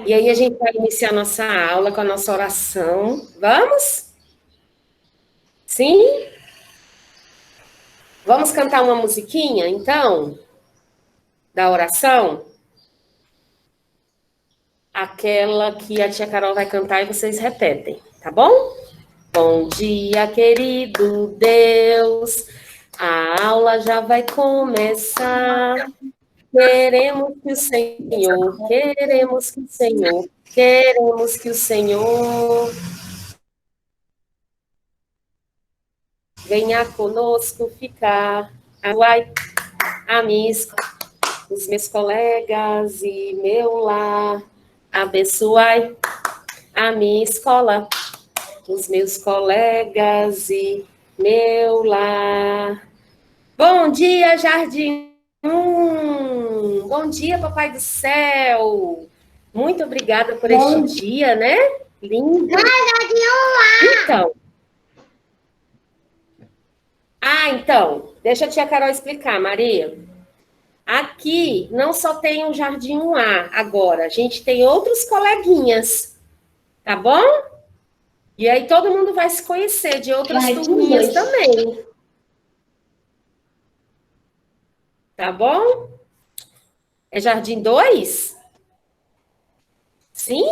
E aí a gente vai iniciar nossa aula com a nossa oração. Vamos? Sim? Vamos cantar uma musiquinha, então, da oração? Aquela que a tia Carol vai cantar e vocês repetem, tá bom? Bom dia, querido Deus. A aula já vai começar. Queremos que o Senhor venha conosco ficar. Abençoai a mim, os meus colegas e meu lar. Abençoai a minha escola, os meus colegas e meu lar. Bom dia, Jardim 1. Bom dia, Papai do Céu. Muito obrigada por este dia, né? Lindo. Então. Então, deixa a tia Carol explicar, Maria. Aqui não só tem o Jardim 1A agora, a gente tem outros coleguinhas, tá bom? E aí todo mundo vai se conhecer de outras turminhas também. Tá bom? É Jardim 2? Sim?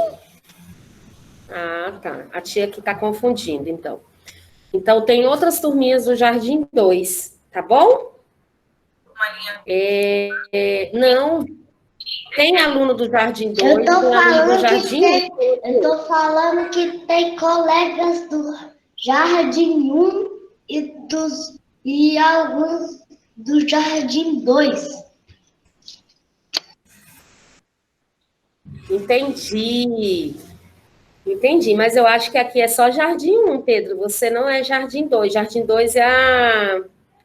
Tá. A tia aqui tá confundindo, então. Então, tem outras turminhas do Jardim 2, tá bom? Não, tem aluno do Jardim 2, eu tô tem aluno do Jardim 1. Eu tô falando que tem colegas do Jardim 1 e alguns do Jardim 2. Entendi, mas eu acho que aqui é só Jardim 1, Pedro. Você não é Jardim 2. Jardim 2 é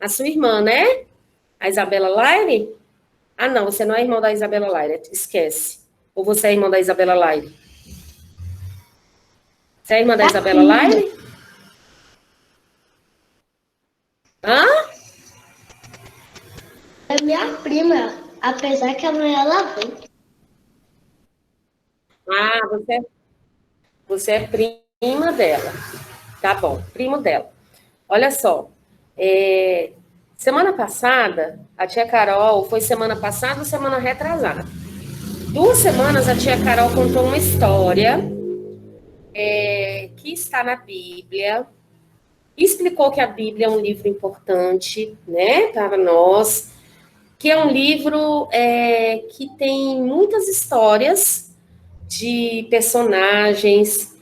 a sua irmã, né? A Isabela Laire? Ah, não, você não é irmão da Isabela Laire, esquece. Ou você é irmão da Isabela Laire? Você é irmã da Isabela Laire? Hã? É minha prima, apesar que amanhã ela vem. Você é prima dela. Tá bom, primo dela. Olha só, semana passada, a tia Carol, foi semana passada ou semana retrasada? 2 semanas a tia Carol contou uma história que está na Bíblia, explicou que a Bíblia é um livro importante, né, para nós, que é um livro que tem muitas histórias de personagens,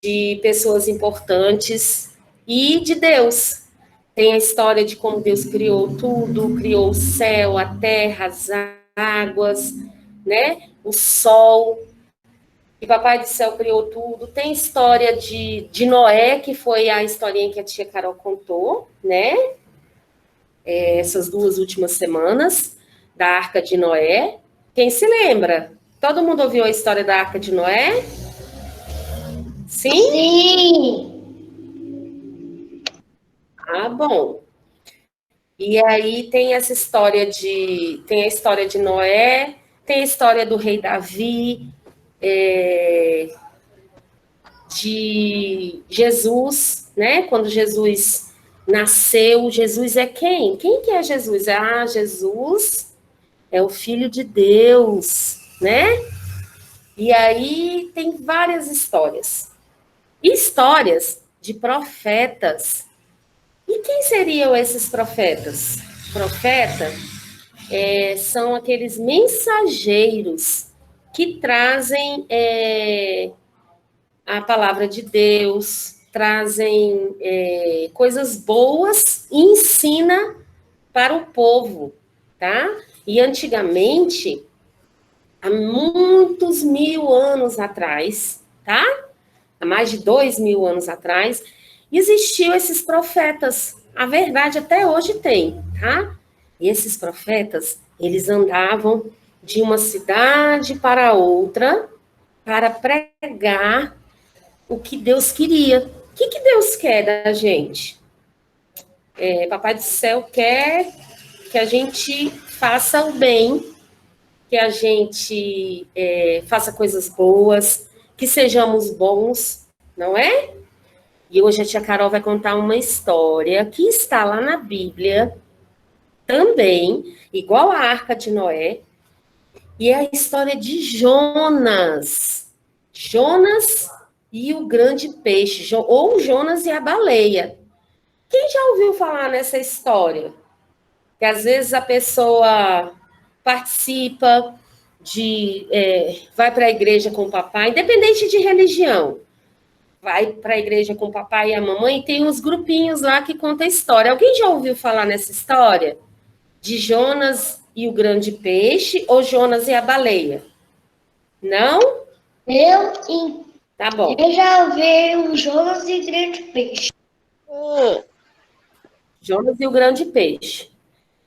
de pessoas importantes e de Deus. Tem a história de como Deus criou tudo, criou o céu, a terra, as águas, né? O sol. E Papai do Céu criou tudo. Tem história de Noé, que foi a historinha que a tia Carol contou, né? Essas 2 últimas semanas, da Arca de Noé. Quem se lembra? Todo mundo ouviu a história da Arca de Noé? Sim? Sim! Bom. E aí tem essa história tem a história de Noé, tem a história do rei Davi, de Jesus, né? Quando Jesus nasceu, Jesus é quem? Quem que é Jesus? Jesus é o Filho de Deus, né? E aí tem várias histórias. Histórias de profetas. E quem seriam esses profetas? Profeta são aqueles mensageiros que trazem a palavra de Deus, trazem coisas boas e ensina para o povo, tá? E antigamente, há muitos 1000 anos atrás, tá? Há mais de 2000 anos atrás, existiam esses profetas. A verdade até hoje tem, tá? E esses profetas, eles andavam de uma cidade para outra para pregar o que Deus queria. O que Deus quer da gente? Papai do Céu quer que a gente faça o bem, que a gente faça coisas boas, que sejamos bons, não é? E hoje a tia Carol vai contar uma história que está lá na Bíblia também, igual a Arca de Noé, e é a história de Jonas. Jonas e o grande peixe, ou Jonas e a baleia. Quem já ouviu falar nessa história? Que às vezes a pessoa participa vai para a igreja com o papai, independente de religião, vai para a igreja com o papai e a mamãe, e tem uns grupinhos lá que contam a história. Alguém já ouviu falar nessa história? De Jonas e o grande peixe ou Jonas e a baleia? Não? Tá bom. Eu já vi o Jonas e o grande peixe. Jonas e o grande peixe.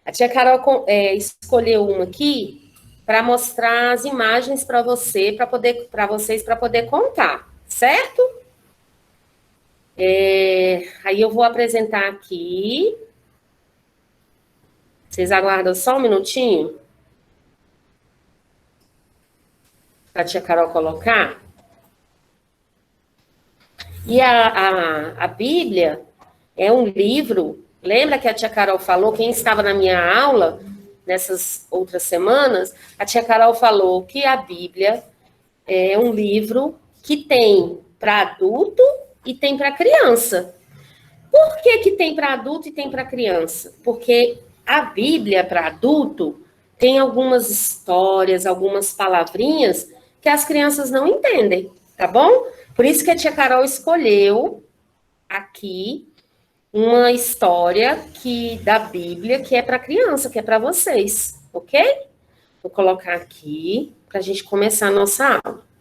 A tia Carol escolheu uma aqui para mostrar as imagens para vocês para poder contar, certo? Aí eu vou apresentar aqui. Vocês aguardam só um minutinho para a tia Carol colocar. E a Bíblia é um livro. Lembra que a tia Carol falou, quem estava na minha aula nessas outras semanas, a tia Carol falou que a Bíblia é um livro que tem para adulto e tem para criança. Por que tem para adulto e tem para criança? Porque a Bíblia para adulto tem algumas histórias, algumas palavrinhas que as crianças não entendem, tá bom? Por isso que a tia Carol escolheu aqui uma história da Bíblia que é para criança, que é para vocês, ok? Vou colocar aqui para a gente começar a nossa aula.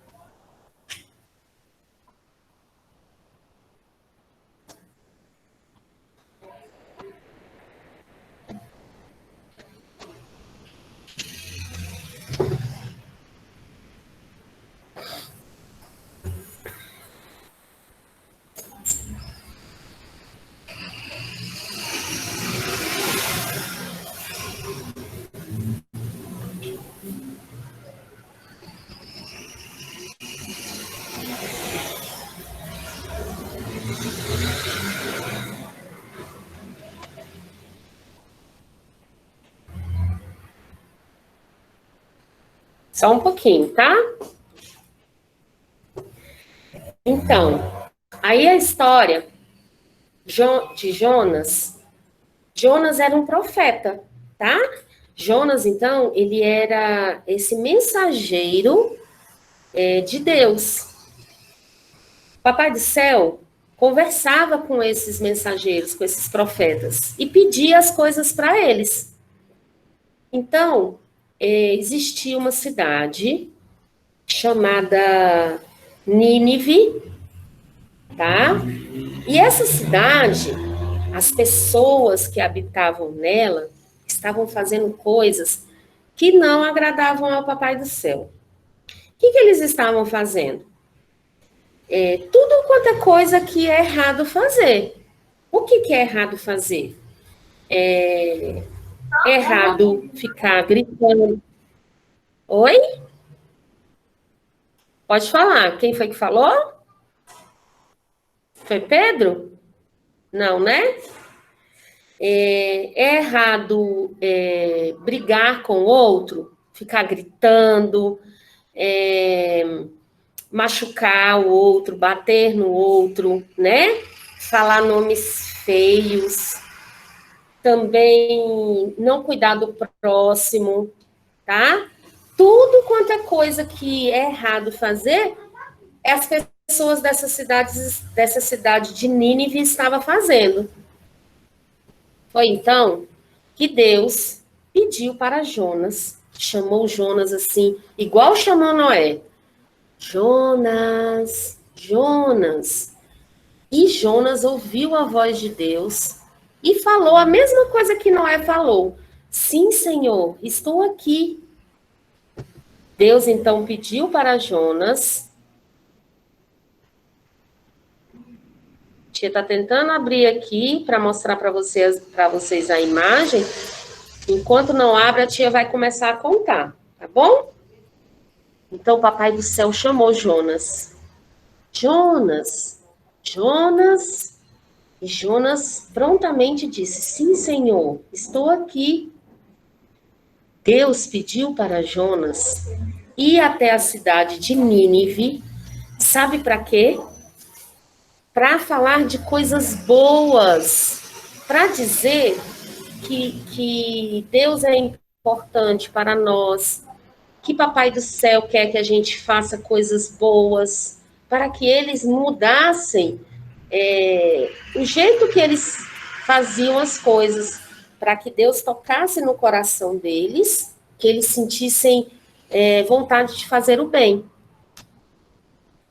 Só um pouquinho, tá? Então, aí a história de Jonas. Jonas era um profeta, tá? Jonas, então, ele era esse mensageiro de Deus. O Papai do Céu conversava com esses mensageiros, com esses profetas, e pedia as coisas para eles. Então, existia uma cidade chamada Nínive, tá? E essa cidade, as pessoas que habitavam nela estavam fazendo coisas que não agradavam ao Papai do Céu. O que eles estavam fazendo? Tudo quanto é coisa que é errado fazer. O que é errado fazer? É errado ficar gritando. Oi? Pode falar. Quem foi que falou? Foi Pedro? Não, né? É errado brigar com o outro, ficar gritando, machucar o outro, bater no outro, né? Falar nomes feios. Também não cuidar do próximo, tá? Tudo quanto é coisa que é errado fazer, as pessoas dessa cidade de Nínive estavam fazendo. Foi então que Deus pediu para Jonas, chamou Jonas assim, igual chamou Noé. Jonas, Jonas. E Jonas ouviu a voz de Deus e falou a mesma coisa que Noé falou. Sim, Senhor, estou aqui. Deus então pediu para Jonas. Tia está tentando abrir aqui para mostrar para vocês a imagem, Enquanto não abre, a tia vai começar a contar, tá bom? Então, o papai do céu chamou Jonas. Jonas, Jonas. E Jonas prontamente disse: Sim, Senhor, estou aqui. Deus pediu para Jonas ir até a cidade de Nínive. Sabe para quê? Para falar de coisas boas, para dizer que Deus é importante para nós, que Papai do Céu quer que a gente faça coisas boas, para que eles mudassem o jeito que eles faziam as coisas, para que Deus tocasse no coração deles, que eles sentissem vontade de fazer o bem.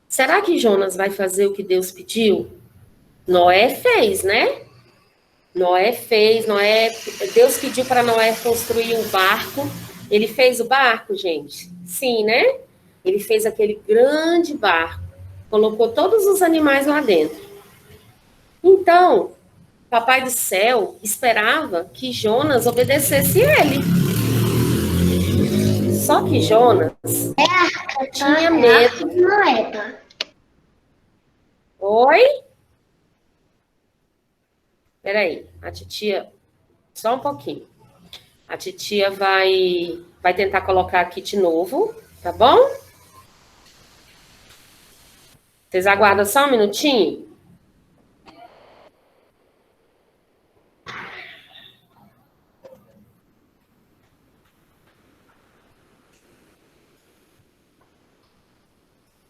Será que Jonas vai fazer o que Deus pediu? Noé fez, né? Noé fez, Deus pediu para Noé construir um barco. Ele fez o barco, gente? Sim, né? Ele fez aquele grande barco, colocou todos os animais lá dentro. Então, Papai do Céu esperava que Jonas obedecesse ele. Só que Jonas tinha medo. Não é, tá? Oi? Peraí, a titia, só um pouquinho. A titia vai tentar colocar aqui de novo, tá bom? Vocês aguardam só um minutinho?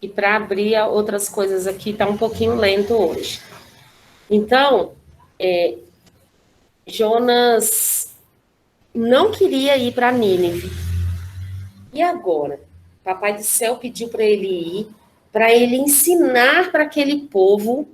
E para abrir outras coisas aqui tá um pouquinho lento hoje. Então, Jonas não queria ir para Nínive. E agora? Papai do Céu pediu para ele ensinar para aquele povo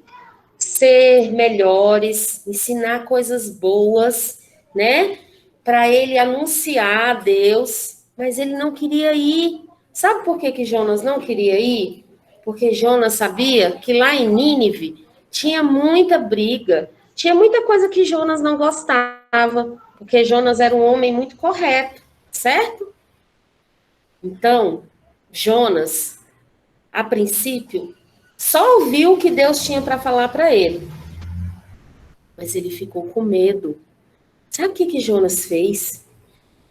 ser melhores, ensinar coisas boas, né? Para ele anunciar a Deus, mas ele não queria ir. Sabe por que Jonas não queria ir? Porque Jonas sabia que lá em Nínive tinha muita briga, tinha muita coisa que Jonas não gostava, porque Jonas era um homem muito correto, certo? Então, Jonas, a princípio, só ouviu o que Deus tinha para falar para ele. Mas ele ficou com medo. Sabe o que Jonas fez?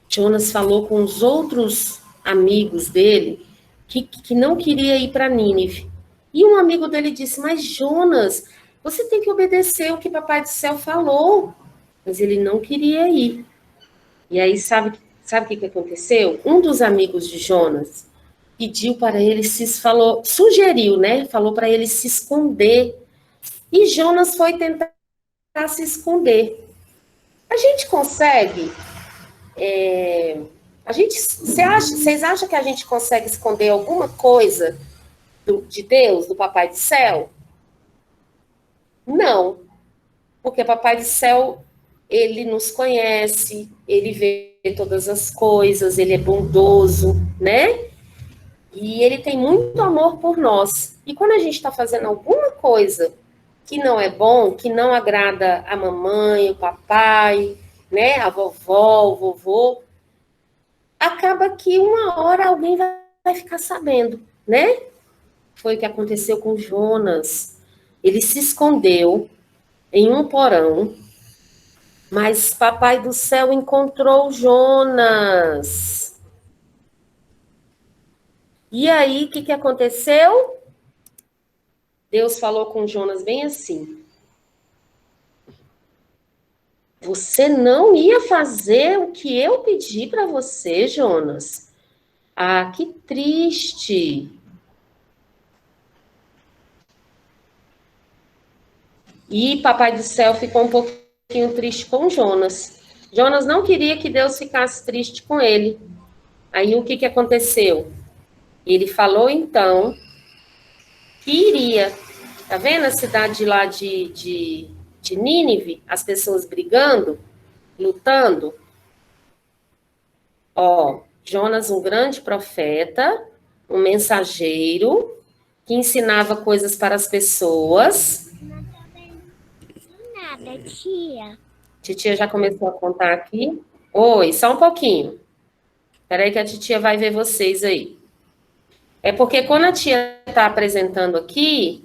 Jonas falou com os outros amigos dele que não queria ir para Nínive. E um amigo dele disse: Mas Jonas, você tem que obedecer o que Papai do Céu falou. Mas ele não queria ir. E aí, sabe o que aconteceu? Um dos amigos de Jonas pediu para ele sugeriu, né? Falou para ele se esconder. E Jonas foi tentar se esconder. A gente consegue. Vocês acham que a gente consegue esconder alguma coisa de Deus, do Papai do Céu? Não, porque Papai do Céu, ele nos conhece, ele vê todas as coisas, ele é bondoso, né? E ele tem muito amor por nós. E quando a gente está fazendo alguma coisa que não é bom, que não agrada a mamãe, o papai, né, a vovó, o vovô, acaba que uma hora alguém vai ficar sabendo, né? Foi o que aconteceu com Jonas. Ele se escondeu em um porão, mas Papai do Céu encontrou Jonas. E aí, o que aconteceu? Deus falou com Jonas bem assim: Você não ia fazer o que eu pedi para você, Jonas? Ah, que triste. E Papai do Céu ficou um pouquinho triste com Jonas. Jonas não queria que Deus ficasse triste com ele. Aí o que aconteceu? Ele falou então que iria. Tá vendo a cidade lá de Nínive? As pessoas brigando, lutando. Ó, Jonas, um grande profeta, um mensageiro, que ensinava coisas para as pessoas. Nada, tia. Titia já começou a contar aqui. Oi, só um pouquinho. Espera aí que a titia vai ver vocês aí. É porque quando a tia está apresentando aqui,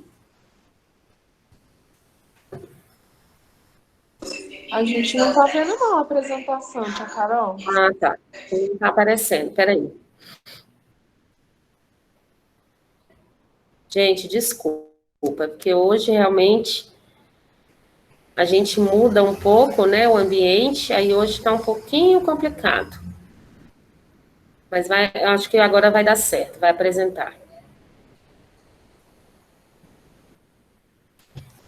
A gente não tá vendo não a apresentação, tia Carol. ah, tá. Não está aparecendo. Espera aí. Gente, desculpa, porque hoje realmente a gente muda um pouco, né, o ambiente, aí hoje está um pouquinho complicado. Mas vai, eu acho que agora vai dar certo, vai apresentar.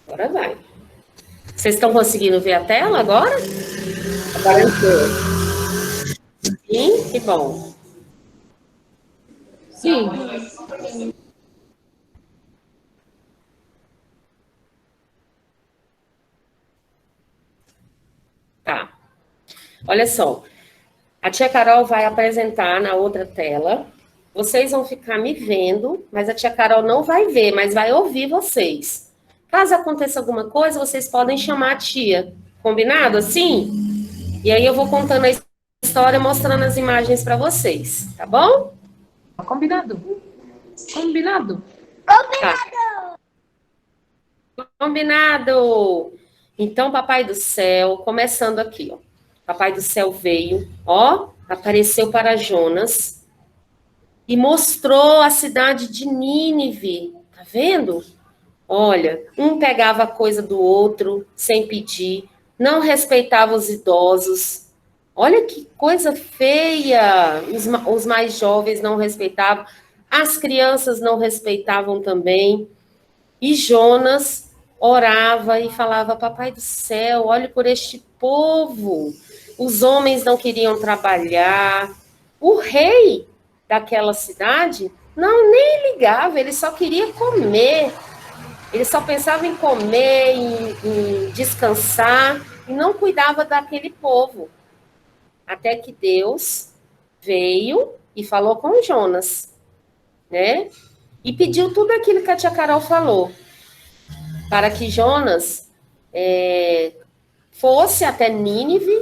Agora vai. Vocês estão conseguindo ver a tela agora? Apareceu. Sim, que bom. Sim. Tá. Olha só, a tia Carol vai apresentar na outra tela. Vocês vão ficar me vendo, mas a tia Carol não vai ver, mas vai ouvir vocês. Caso aconteça alguma coisa, vocês podem chamar a tia. Combinado assim? E aí eu vou contando a história, mostrando as imagens para vocês, tá bom? Combinado. Combinado. Tá. Combinado! Então, Papai do Céu, começando aqui, ó. Papai do Céu veio, ó, apareceu para Jonas e mostrou a cidade de Nínive. Tá vendo? Olha, um pegava a coisa do outro sem pedir, não respeitava os idosos. Olha que coisa feia! Os mais jovens não respeitavam, as crianças não respeitavam também. E Jonas orava e falava: Papai do céu, olhe por este povo. Os homens não queriam trabalhar. O rei daquela cidade não nem ligava, ele só queria comer. Ele só pensava em comer, em descansar e não cuidava daquele povo. Até que Deus veio e falou com Jonas, né? E pediu tudo aquilo que a tia Carol falou, para que Jonas fosse até Nínive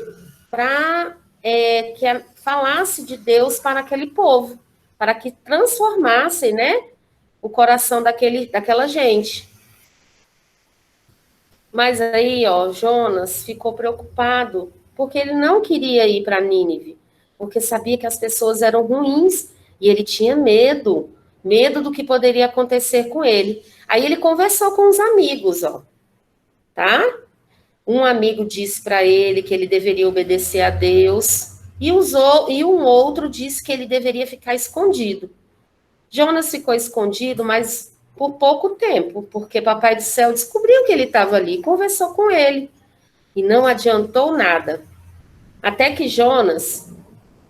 para que falasse de Deus para aquele povo, para que transformasse, né, o coração daquela gente. Mas aí, ó, Jonas ficou preocupado, porque ele não queria ir para Nínive, porque sabia que as pessoas eram ruins e ele tinha medo, medo do que poderia acontecer com ele. Aí ele conversou com os amigos, ó, tá? Um amigo disse para ele que ele deveria obedecer a Deus, e um outro disse que ele deveria ficar escondido. Jonas ficou escondido, mas por pouco tempo, porque Papai do Céu descobriu que ele estava ali, e conversou com ele, e não adiantou nada. Até que Jonas,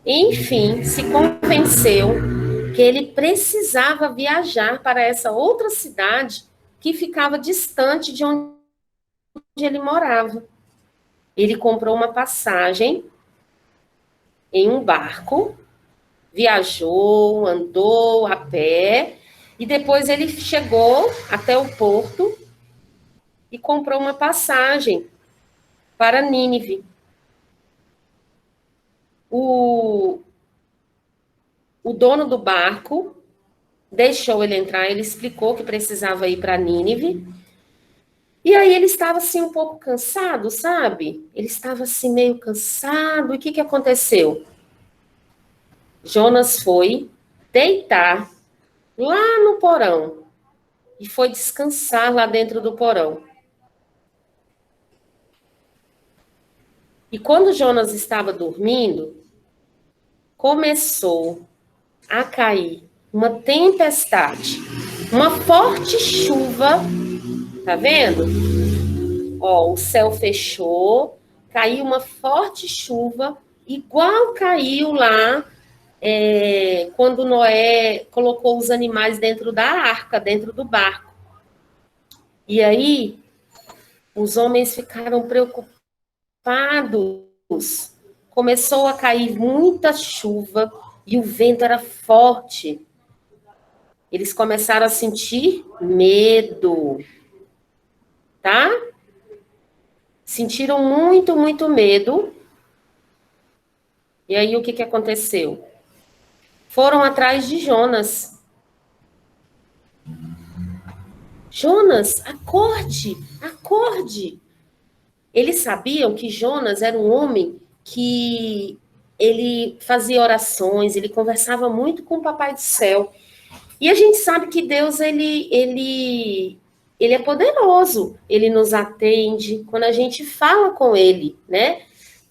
enfim, se convenceu que ele precisava viajar para essa outra cidade que ficava distante de onde ele morava. Ele comprou uma passagem em um barco, viajou, andou a pé, e depois ele chegou até o porto e comprou uma passagem para Nínive. O, o dono do barco deixou ele entrar, ele explicou que precisava ir para Nínive. E aí ele estava assim um pouco cansado, sabe? Ele estava assim meio cansado. E o que aconteceu? Jonas foi deitar lá no porão e foi descansar lá dentro do porão. E quando Jonas estava dormindo, começou a cair uma tempestade, uma forte chuva, tá vendo? Ó, o céu fechou, caiu uma forte chuva, igual caiu lá quando Noé colocou os animais dentro da arca, dentro do barco. E aí, os homens ficaram preocupados. Começou a cair muita chuva e o vento era forte. Eles começaram a sentir medo, tá? Sentiram muito, muito medo. E aí, o que aconteceu? Foram atrás de Jonas. Jonas, acorde, acorde. Eles sabiam que Jonas era um homem que ele fazia orações, ele conversava muito com o Papai do Céu. E a gente sabe que Deus, ele é poderoso, ele nos atende quando a gente fala com ele, né?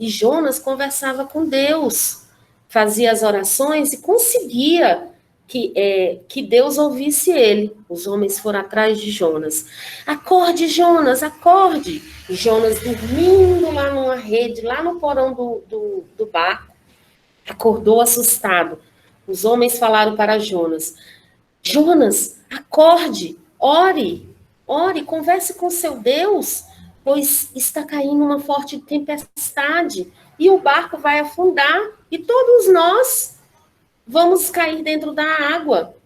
E Jonas conversava com Deus, fazia as orações e conseguia que Deus ouvisse ele. Os homens foram atrás de Jonas. Acorde, Jonas, acorde. E Jonas dormindo lá numa rede, lá no porão do barco, acordou assustado. Os homens falaram para Jonas: Jonas, acorde, ore, converse com seu Deus, pois está caindo uma forte tempestade e o barco vai afundar e todos nós vamos cair dentro da água.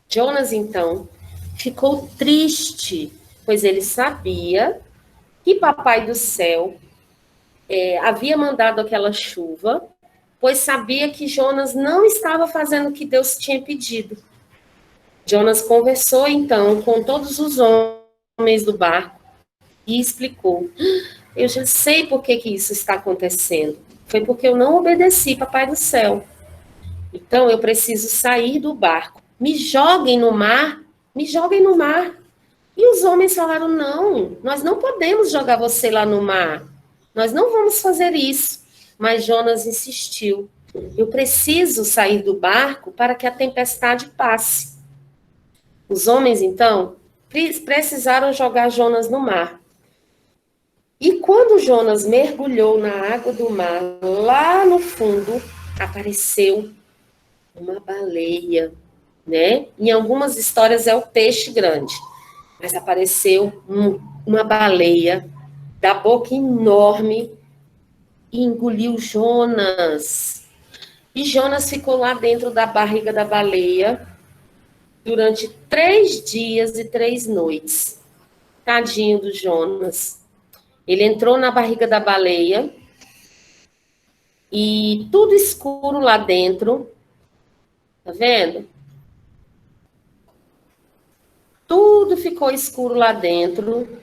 Jonas, então, ficou triste, pois ele sabia que Papai do Céu havia mandado aquela chuva, pois sabia que Jonas não estava fazendo o que Deus tinha pedido. Jonas conversou, então, com todos os homens do barco e explicou: eu já sei por que isso está acontecendo. Foi porque eu não obedeci Papai do Céu. Então, eu preciso sair do barco. Me joguem no mar, me joguem no mar. E os homens falaram: não, nós não podemos jogar você lá no mar. Nós não vamos fazer isso. Mas Jonas insistiu: eu preciso sair do barco para que a tempestade passe. Os homens, então, precisaram jogar Jonas no mar. E quando Jonas mergulhou na água do mar, lá no fundo, apareceu uma baleia, né? Em algumas histórias é o peixe grande, mas apareceu uma baleia da boca enorme e engoliu Jonas. E Jonas ficou lá dentro da barriga da baleia durante 3 dias e 3 noites. Tadinho do Jonas. Ele entrou na barriga da baleia e tudo escuro lá dentro. Tá vendo? Tudo ficou escuro lá dentro.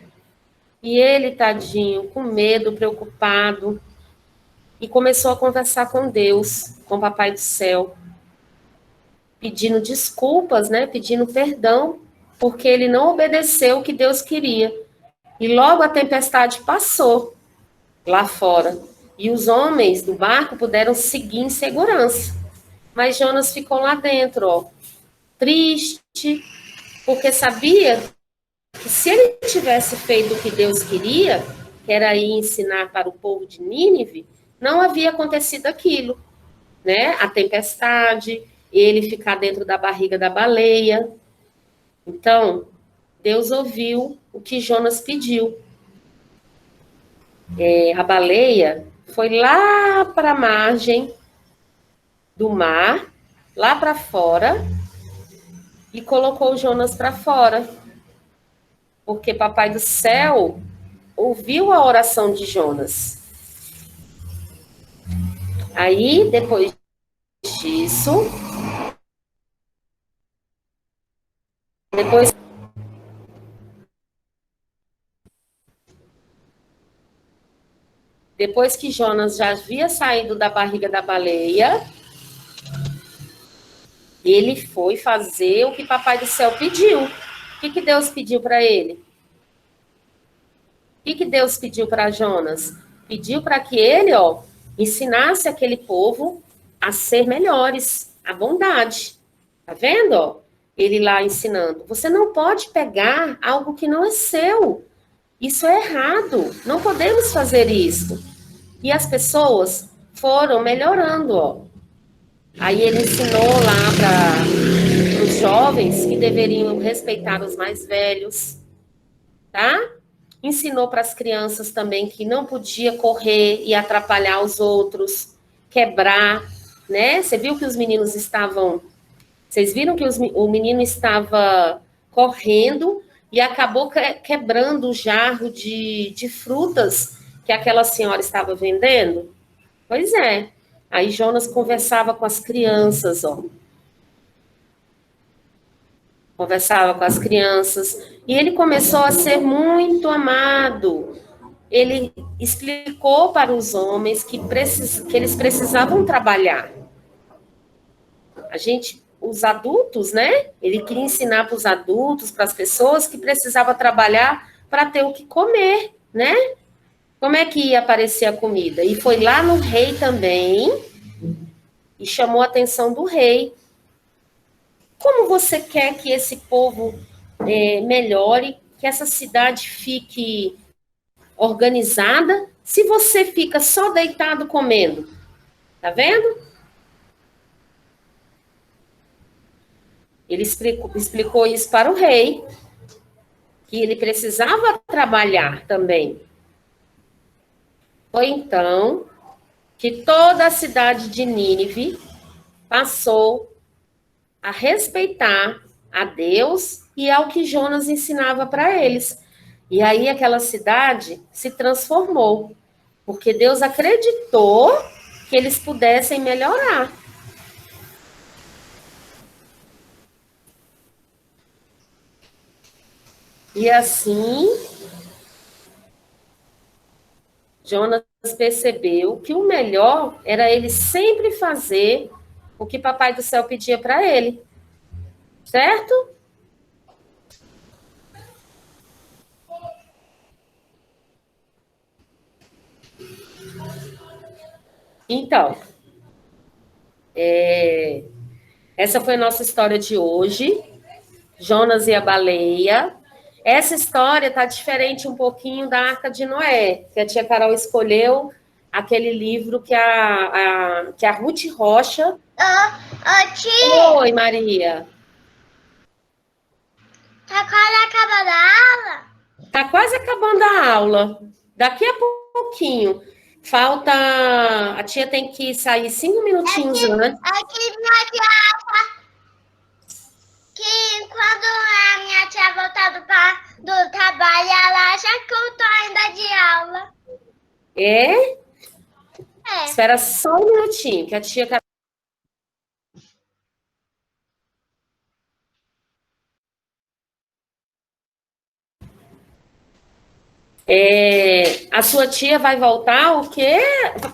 E ele, tadinho, com medo, preocupado, e começou a conversar com Deus, com o Papai do Céu, pedindo desculpas, né? Pedindo perdão, porque ele não obedeceu o que Deus queria. E logo a tempestade passou lá fora. E os homens do barco puderam seguir em segurança. Mas Jonas ficou lá dentro, ó, triste, porque sabia que se ele tivesse feito o que Deus queria, que era ir ensinar para o povo de Nínive, não havia acontecido aquilo, né? A tempestade, ele ficar dentro da barriga da baleia. Então, Deus ouviu o que Jonas pediu. A baleia foi lá para a margem do mar, lá para fora, e colocou Jonas para fora, porque Papai do Céu ouviu a oração de Jonas. Aí, depois disso, depois que Jonas já havia saído da barriga da baleia, ele foi fazer o que Papai do Céu pediu. O que Deus pediu para ele? O que Deus pediu para Jonas? Pediu para que ele, ó, ensinasse aquele povo a ser melhores, a bondade. Tá vendo, ó? Ele lá ensinando. Você não pode pegar algo que não é seu. Isso é errado. Não podemos fazer isso. E as pessoas foram melhorando, ó. Aí ele ensinou lá para os jovens que deveriam respeitar os mais velhos, tá? Ensinou para as crianças também que não podia correr e atrapalhar os outros, quebrar, né? Você viu que os meninos estavam... Vocês viram que o menino estava correndo e acabou quebrando o jarro de frutas que aquela senhora estava vendendo? Pois é. Aí Jonas conversava com as crianças, ó. Conversava com as crianças. E ele começou a ser muito amado. Ele explicou para os homens que eles precisavam trabalhar. Os adultos, né? Ele queria ensinar para os adultos, para as pessoas, que precisava trabalhar para ter o que comer, né? Como é que ia aparecer a comida? E foi lá no rei também e chamou a atenção do rei. Como você quer que esse povo melhore, que essa cidade fique organizada, se você fica só deitado comendo? Tá vendo? Ele explicou isso para o rei, que ele precisava trabalhar também. Foi então que toda a cidade de Nínive passou a respeitar a Deus e ao que Jonas ensinava para eles. E aí aquela cidade se transformou, porque Deus acreditou que eles pudessem melhorar. E assim, Jonas percebeu que o melhor era ele sempre fazer o que Papai do Céu pedia para ele, certo? Então, essa foi a nossa história de hoje, Jonas e a baleia. Essa história está diferente um pouquinho da Arca de Noé, que a tia Carol escolheu aquele livro que a Ruth Rocha. Tia, Oi, Maria. tá quase acabando a aula? Está quase acabando a aula. Daqui a pouquinho. Falta. A tia tem que sair 5 minutinhos antes. Aqui minha tia que quando a minha tia voltar do trabalho, ela acha que eu tô ainda de aula. É? É. Espera só um minutinho, que a tia. A sua tia vai voltar o quê,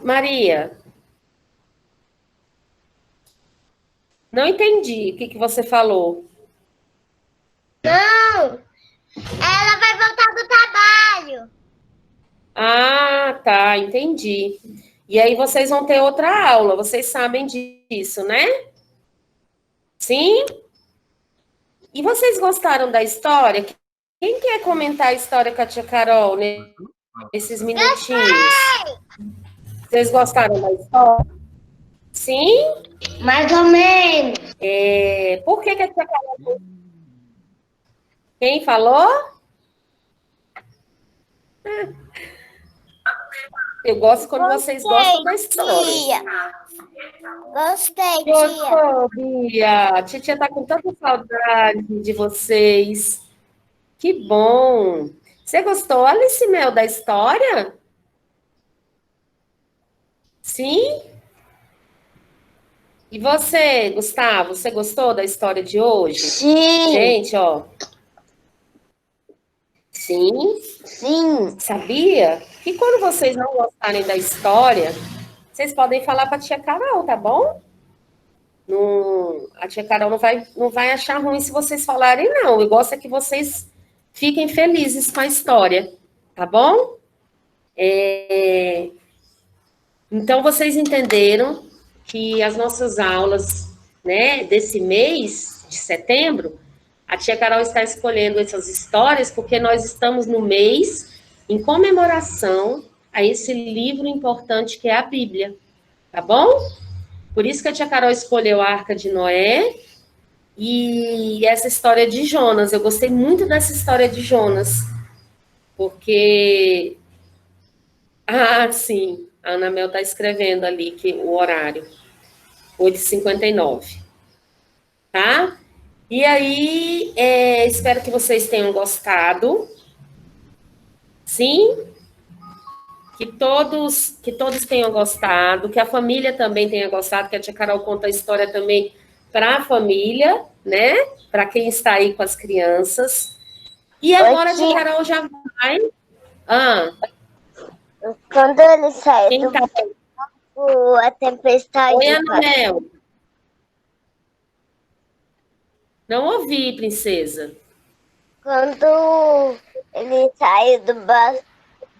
Maria? Não entendi o que você falou. Não, ela vai voltar do trabalho. Ah, tá, entendi. E aí vocês vão ter outra aula, vocês sabem disso, né? Sim? E vocês gostaram da história? Quem quer comentar a história com a tia Carol nesses minutinhos? Vocês gostaram da história? Sim? Mais ou menos. Por que a tia Carol... Quem falou? Eu gosto quando vocês gostam da história. Tia. Gostei, tia. Gostou, Bia? A titia tá com tanta saudade de vocês. Que bom. Você gostou, Alice Mel, da história? Sim? E você, Gustavo, você gostou da história de hoje? Sim. Gente, ó. Sim? Sim. Sabia que quando vocês não gostarem da história, vocês podem falar para a tia Carol, tá bom? A tia Carol não vai achar ruim se vocês falarem, não. Eu gosto é que vocês fiquem felizes com a história, tá bom? Então, vocês entenderam que as nossas aulas, né, desse mês de setembro, a tia Carol está escolhendo essas histórias porque nós estamos no mês em comemoração a esse livro importante que é a Bíblia, tá bom? Por isso que a tia Carol escolheu a Arca de Noé e essa história de Jonas. Eu gostei muito dessa história de Jonas, porque... Ah, sim, a Ana Mel está escrevendo ali que o horário, 8h59, tá? E aí, espero que vocês tenham gostado. Sim? que todos tenham gostado, que a família também tenha gostado, que a tia Carol conta a história também para a família, né? Para quem está aí com as crianças. E agora a tia tia. Carol já vai. Ah, Quando ele saiu quem do tá? barco, a tempestade. Oi, Anabel. Não ouvi, princesa. Quando ele saiu do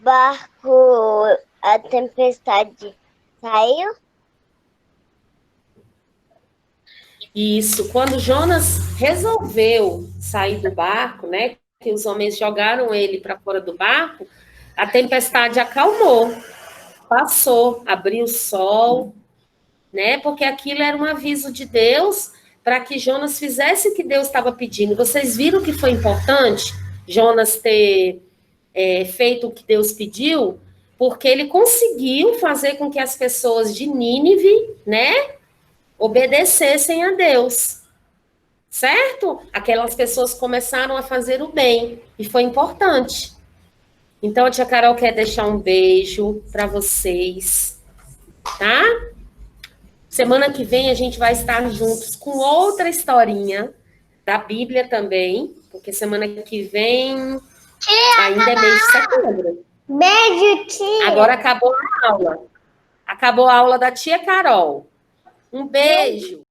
barco, a tempestade saiu. Isso, quando Jonas resolveu sair do barco, né? Que os homens jogaram ele para fora do barco, a tempestade acalmou, passou, abriu o sol, né? Porque aquilo era um aviso de Deus para que Jonas fizesse o que Deus estava pedindo. Vocês viram que foi importante Jonas ter feito o que Deus pediu? Porque ele conseguiu fazer com que as pessoas de Nínive, né, obedecessem a Deus, certo? Aquelas pessoas começaram a fazer o bem e foi importante. Então, a tia Carol quer deixar um beijo para vocês, tá? Semana que vem a gente vai estar juntos com outra historinha da Bíblia também, porque semana que vem ainda é mês de setembro. Beijo, tia. Agora acabou a aula. Acabou a aula da tia Carol. Um beijo.